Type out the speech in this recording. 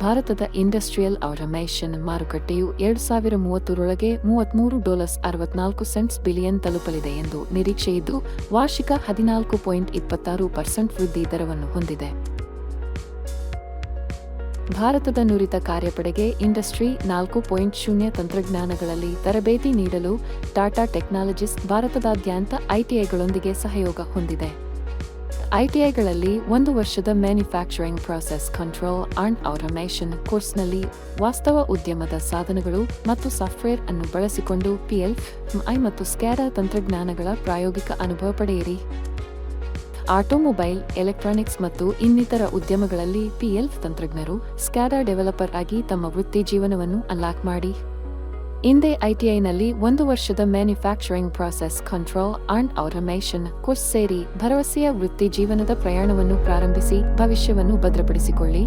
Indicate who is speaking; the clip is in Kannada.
Speaker 1: ಭಾರತದ ಇಂಡಸ್ಟ್ರಿಯಲ್ ಆಟೋಮೇಷನ್ ಮಾರುಕಟ್ಟೆಯು 2030ರೊಳಗೆ $63.64 ಬಿಲಿಯನ್ ತಲುಪಲಿದೆ ಎಂದು ನಿರೀಕ್ಷೆಯಿದ್ದು, ವಾರ್ಷಿಕ 14.26% ವೃದ್ಧಿ ದರವನ್ನು ಹೊಂದಿದೆ. ಭಾರತದ ನುರಿತ ಕಾರ್ಯಪಡೆಗೆ ಇಂಡಸ್ಟ್ರಿ 4.0 ತಂತ್ರಜ್ಞಾನಗಳಲ್ಲಿ ತರಬೇತಿ ನೀಡಲು ಟಾಟಾ ಟೆಕ್ನಾಲಜೀಸ್ ಭಾರತದಾದ್ಯಂತ ಐಟಿಐಗಳೊಂದಿಗೆ ಸಹಯೋಗ ಹೊಂದಿದೆ. ಐಟಿಐಗಳಲ್ಲಿ 1 ವರ್ಷದ manufacturing process control and automation ಕೋರ್ಸ್ನಲ್ಲಿ ವಾಸ್ತವ ಉದ್ಯಮದ ಸಾಧನಗಳು ಮತ್ತು ಸಾಫ್ಟ್ವೇರ್ ಅನ್ನು ಬಳಸಿಕೊಂಡು PLMI ಮತ್ತು SCADA ತಂತ್ರಜ್ಞಾನಗಳ ಪ್ರಾಯೋಗಿಕ ಅನುಭವ ಪಡೆಯಿರಿ. ಆಟೋಮೊಬೈಲ್, ಎಲೆಕ್ಟ್ರಾನಿಕ್ಸ್ ಮತ್ತು ಇನ್ನಿತರ ಉದ್ಯಮಗಳಲ್ಲಿ PLM ತಂತ್ರಜ್ಞರು SCADA ಡೆವಲಪರ್ ಆಗಿ ತಮ್ಮ ವೃತ್ತಿ ಜೀವನವನ್ನು ಅನ್ಲಾಕ್ ಮಾಡಿ. ಹಿಂದೆ ಐಟಿಐನಲ್ಲಿ 1 ವರ್ಷದ manufacturing process control and automation course ಸೇರಿ ಭರವಸೆಯ ವೃತ್ತಿ ಜೀವನದ ಪ್ರಯಾಣವನ್ನು ಪ್ರಾರಂಭಿಸಿ ಭವಿಷ್ಯವನ್ನು ಭದ್ರಪಡಿಸಿಕೊಳ್ಳಿ.